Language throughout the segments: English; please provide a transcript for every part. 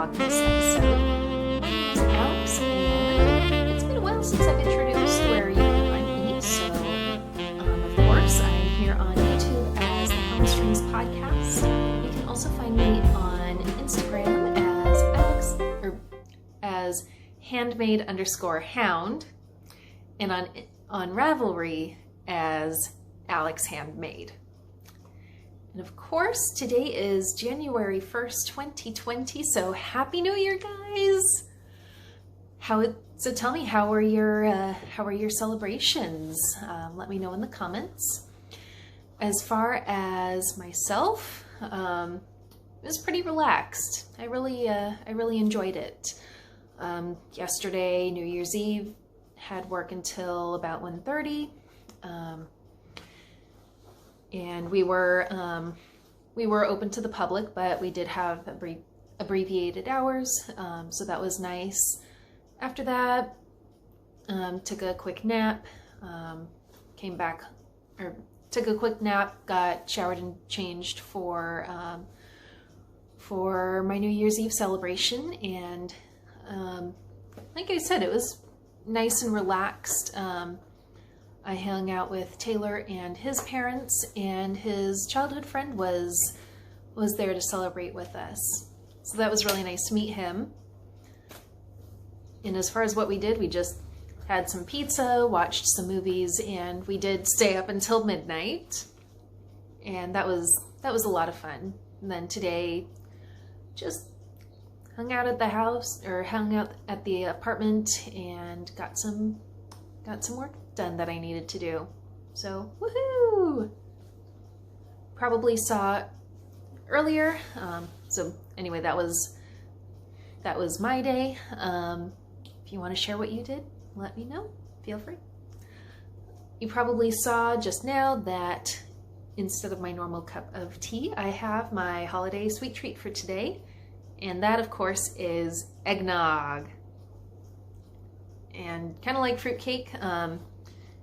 Vlogmas episode. My name is Alex, and it's been a while since I've introduced where you can find me. So, of course, I'm here on YouTube as the Hound Strings Podcast. You can also find me on Instagram as handmade_hound, and on Ravelry as Alex Handmade. And of course, today is January 1st, 2020, so Happy New Year, guys! So tell me, how are your celebrations? Let me know in the comments. As far as myself, it was pretty relaxed. I really enjoyed it. Yesterday, New Year's Eve, had work until about 1:30. And we were open to the public, but we did have abbreviated hours, so that was nice. After that, took a quick nap, got showered and changed for my New Year's Eve celebration, and like I said, it was nice and relaxed. I hung out with Taylor and his parents, and his childhood friend was there to celebrate with us. So that was really nice to meet him. And as far as what we did, we just had some pizza, watched some movies, and we did stay up until midnight. And that was a lot of fun. And then today, just hung out at the house, or hung out at the apartment, and got some work done that I needed to do. So, woohoo! Probably saw earlier. So anyway, that was my day. If you want to share what you did, let me know. Feel free. You probably saw just now that instead of my normal cup of tea, I have my holiday sweet treat for today. And that, of course, is eggnog. And kind of like fruitcake,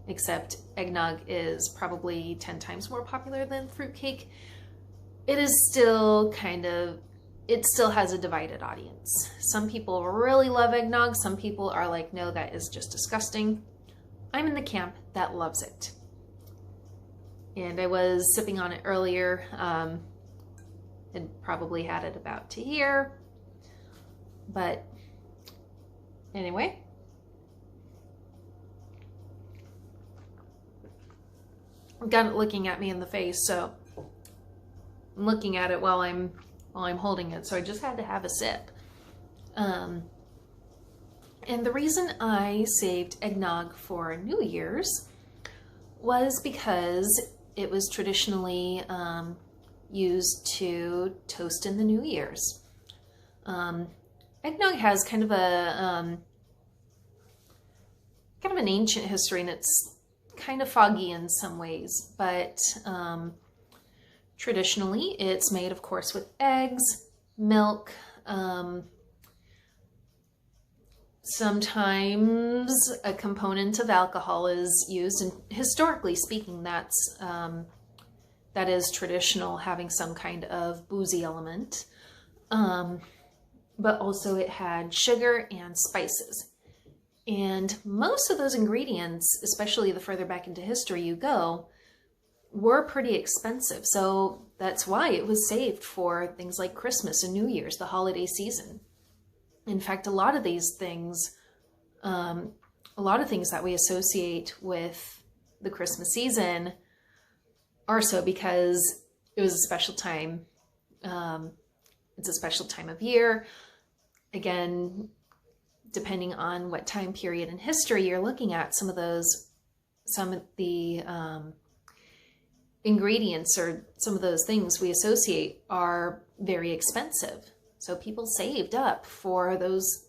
except eggnog is probably 10 times more popular than fruitcake. It is still it still has a divided audience. Some people really love eggnog. Some people are like, no, that is just disgusting. I'm in the camp that loves it. And I was sipping on it earlier. Had probably had it about to here. But anyway. Got it looking at me in the face, so I'm looking at it while I'm holding it, so I just had to have a sip. And the reason I saved eggnog for New Year's was because it was traditionally used to toast in the New Year's. Eggnog has kind of an ancient history, and it's kind of foggy in some ways, but traditionally it's made, of course, with eggs, milk, sometimes a component of alcohol is used, and historically speaking, that is traditional, having some kind of boozy element, but also it had sugar and spices. And most of those ingredients, especially the further back into history you go, were pretty expensive. So that's why it was saved for things like Christmas and New Year's, the holiday season. In fact, a lot of things that we associate with the Christmas season are so because it was a special time. It's a special time of year. Again, depending on what time period in history you're looking at, some of the ingredients or some of those things we associate are very expensive. So people saved up for those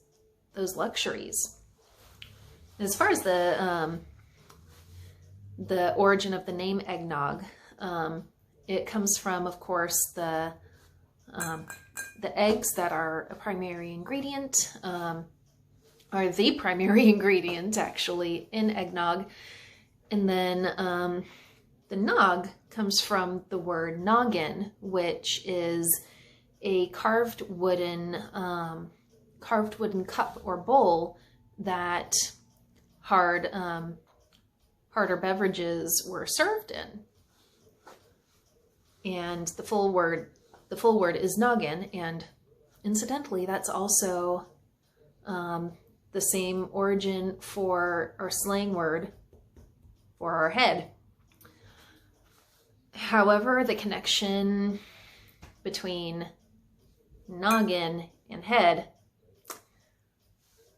luxuries. As far as the origin of the name eggnog, it comes from, of course, the eggs that are a primary ingredient. Are the primary ingredient, actually, in eggnog. And then the nog comes from the word noggin, which is a carved wooden cup or bowl that harder beverages were served in. And the full word is noggin, and incidentally, that's also the same origin for our slang word for our head. However, the connection between noggin and head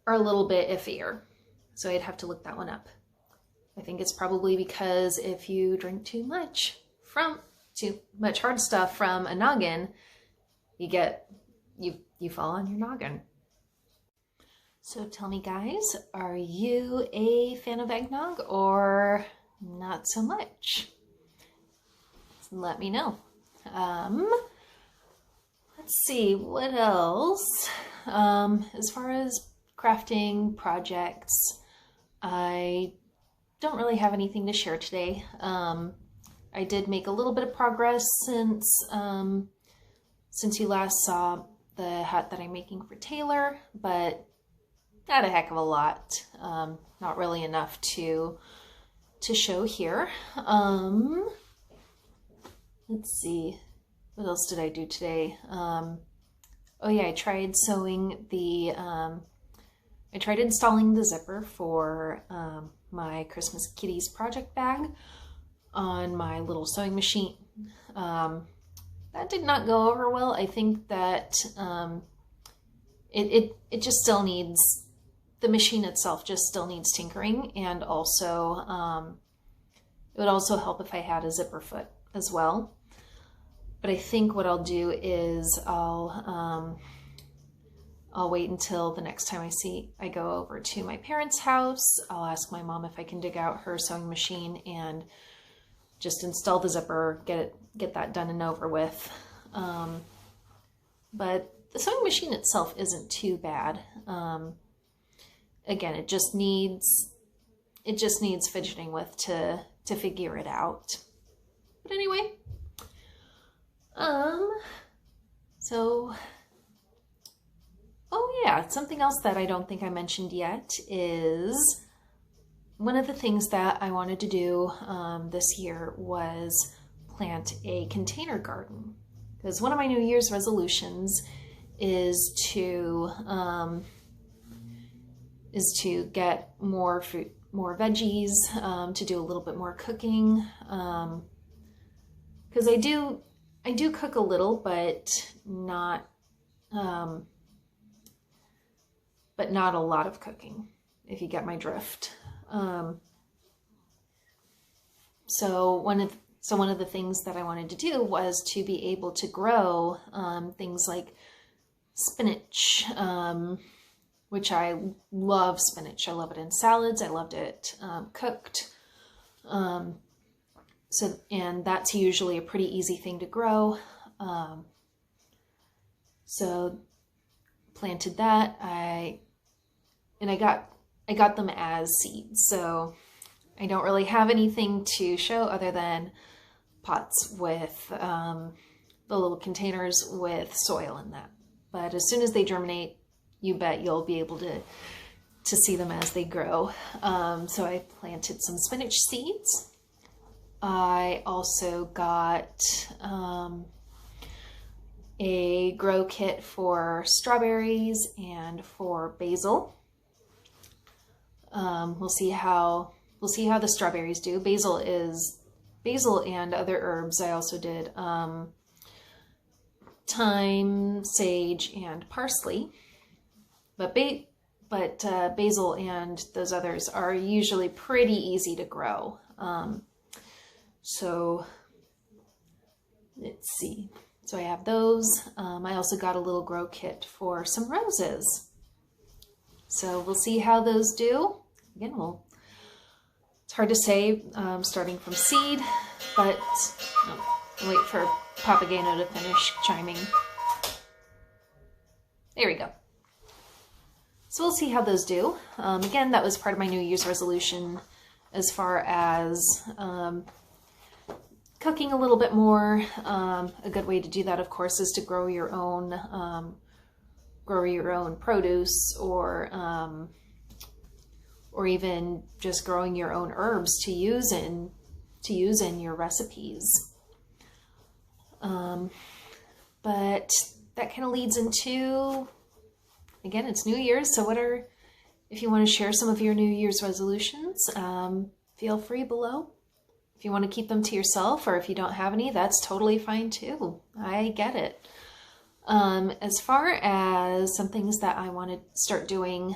are a little bit iffier, so I'd have to look that one up. I think it's probably because if you drink too much hard stuff from a noggin, you fall on your noggin. So tell me, guys, are you a fan of eggnog or not so much? Let me know. Let's see, what else? As far as crafting projects, I don't really have anything to share today. I did make a little bit of progress since you last saw the hat that I'm making for Taylor, but not a heck of a lot. Not really enough to show here. Let's see, what else did I do today? Oh yeah, I tried installing the zipper for my Christmas Kitties project bag on my little sewing machine. That did not go over well. I think that it just still needs, the machine itself just still needs tinkering, and also it would also help if I had a zipper foot as well. But I think what I'll do is I'll wait until the next time I go over to my parents' house. I'll ask my mom if I can dig out her sewing machine and just install the zipper, get that done and over with. But the sewing machine itself isn't too bad. Again, it just needs fidgeting with to figure it out. But anyway, so, oh yeah, something else that I don't think I mentioned yet is one of the things that I wanted to do this year was plant a container garden. Because one of my New Year's resolutions is to get more fruit, more veggies, to do a little bit more cooking. Because I do cook a little, but not a lot of cooking, if you get my drift. So one of the things that I wanted to do was to be able to grow things like spinach, which I love spinach. I love it in salads. I loved it cooked. And that's usually a pretty easy thing to grow. So planted that. I got them as seeds. So I don't really have anything to show other than pots with the little containers with soil in that. But as soon as they germinate, you bet you'll be able to see them as they grow. So I planted some spinach seeds. I also got a grow kit for strawberries and for basil. We'll see how the strawberries do. Basil and other herbs. I also did thyme, sage, and parsley. But basil and those others are usually pretty easy to grow. So let's see. So I have those. I also got a little grow kit for some roses. So we'll see how those do. Again, it's hard to say starting from seed, but I'll wait for Papageno to finish chiming. There we go. So we'll see how those do. Again, that was part of my New Year's resolution as far as cooking a little bit more. A good way to do that, of course, is to grow your own produce, or even just growing your own herbs to use in your recipes. But that kind of leads into, again, it's New Year's, so if you want to share some of your New Year's resolutions, feel free below. If you want to keep them to yourself, or if you don't have any, that's totally fine too. I get it. As far as some things that I want to start doing,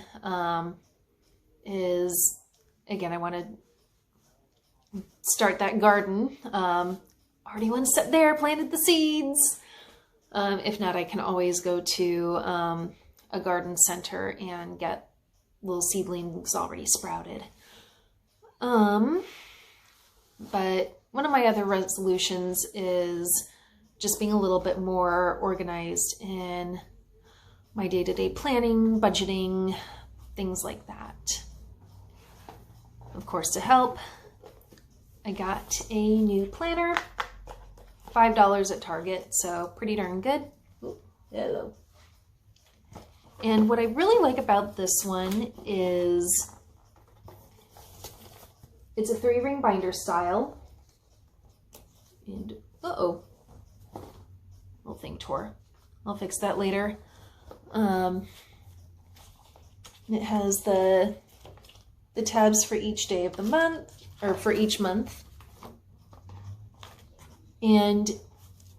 is, again, I want to start that garden. Already one step there, planted the seeds. If not, I can always go to a garden center and get little seedlings already sprouted. But one of my other resolutions is just being a little bit more organized in my day-to-day planning, budgeting, things like that. Of course, to help, I got a new planner, $5 at Target, so pretty darn good. Ooh, hello. And what I really like about this one is it's a 3-ring binder style. And, little thing tore. I'll fix that later. It has the tabs for each day of the month, or for each month. And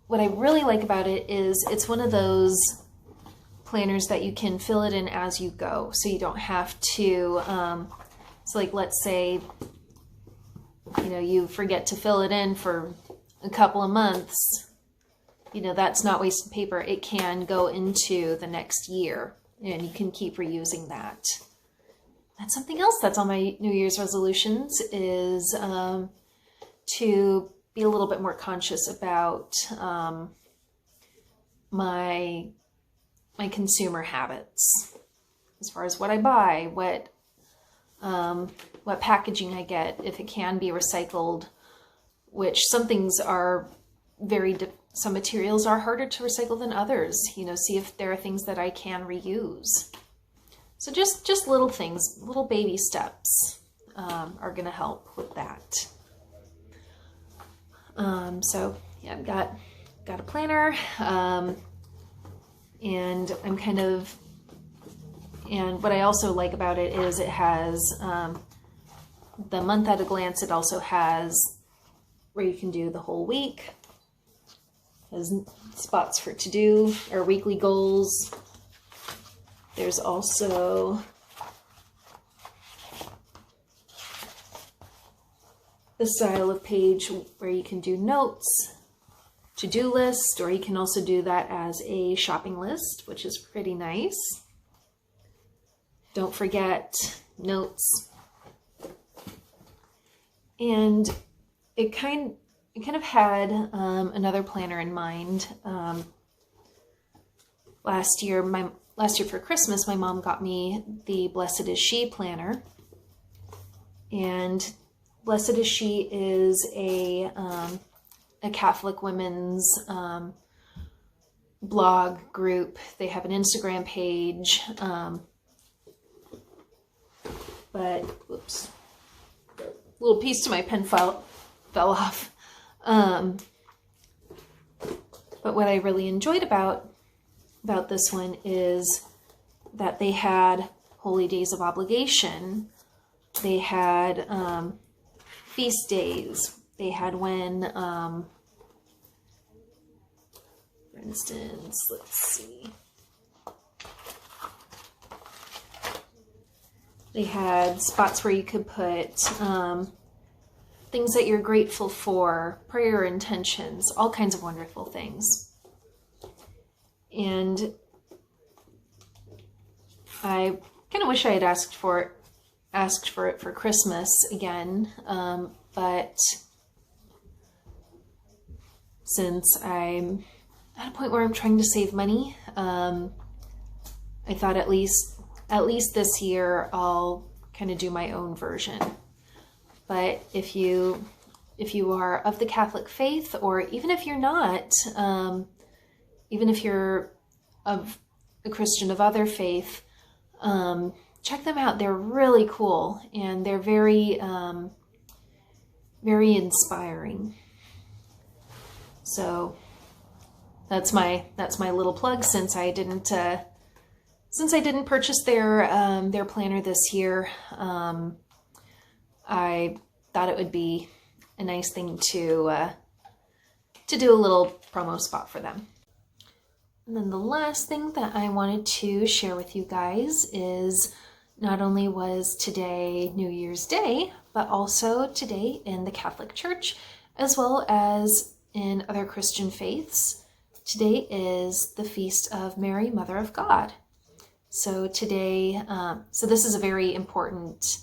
what I really like about it is it's one of those planners that you can fill it in as you go. So you don't have to, so like, let's say, you forget to fill it in for a couple of months, that's not wasted paper. It can go into the next year and you can keep reusing that. That's something else that's on my New Year's resolutions, is to be a little bit more conscious about my consumer habits, as far as what I buy, what packaging I get, if it can be recycled, which some things are some materials are harder to recycle than others. See if there are things that I can reuse. So just little things, little baby steps are going to help with that. So yeah, I've got a planner, and I'm and what I also like about it is it has the month at a glance. It also has where you can do the whole week. It has spots for to-do or weekly goals. There's also the style of page where you can do notes, to-do list, or you can also do that as a shopping list, which is pretty nice. Don't forget notes. And it kind of had another planner in mind. Last year for Christmas, my mom got me the Blessed Is She planner. And Blessed Is She is a Catholic women's blog group. They have an Instagram page. But, whoops, a little piece to my pen fell off. But what I really enjoyed about this one is that they had holy days of obligation. They had feast days. They had when, for instance, let's see. They had spots where you could put things that you're grateful for, prayer intentions, all kinds of wonderful things. And I kind of wish I had asked for it for Christmas again, but since I'm at a point where I'm trying to save money, I thought at least this year I'll kind of do my own version. But if you if you are of the Catholic faith, or even if you're not, even if you're of a Christian of other faith, check them out. They're really cool, and they're very, very inspiring. So that's my little plug, since I didn't purchase their planner this year. I thought it would be a nice thing to do a little promo spot for them. And then the last thing that I wanted to share with you guys is, not only was today New Year's Day, but also today in the Catholic Church, as well as in other Christian faiths, today is the feast of Mary, Mother of God. So today, so this is a very important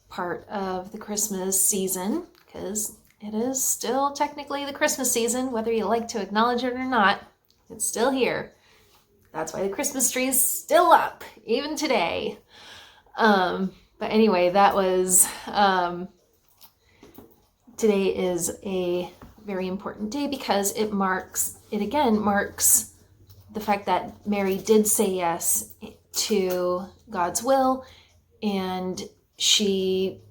part of the Christmas season, because it is still technically the Christmas season, whether you like to acknowledge it or not. It's still here. That's why the Christmas tree is still up, even today. But anyway, that was, today is a very important day because it again marks the fact that Mary did say yes to God's will, and she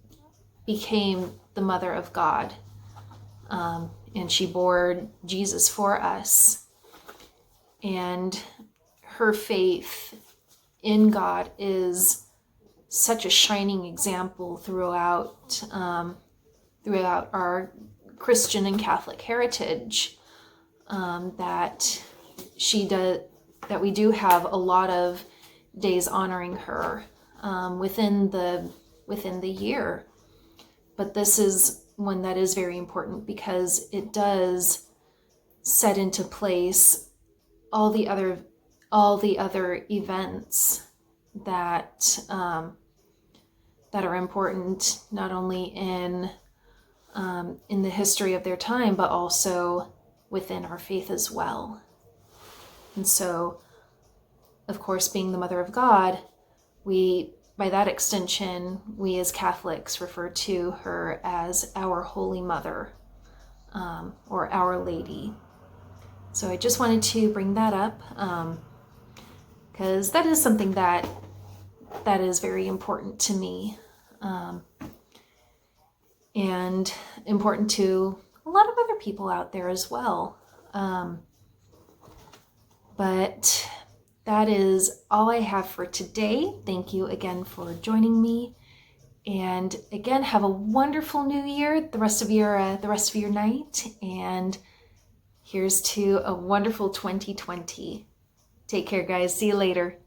became the mother of God, and she bore Jesus for us. And her faith in God is such a shining example throughout our Christian and Catholic heritage, that we do have a lot of days honoring her within the year. But this is one that is very important because it does set into place all the other events that are important, not only in the history of their time, but also within our faith as well. And so, of course, being the Mother of God, by that extension, we as Catholics refer to her as our Holy Mother, or Our Lady. So I just wanted to bring that up, because that is something that is very important to me, and important to a lot of other people out there as well. But that is all I have for today. Thank you again for joining me. And again, have a wonderful new year, the rest of your night. And here's to a wonderful 2020. Take care, guys. See you later.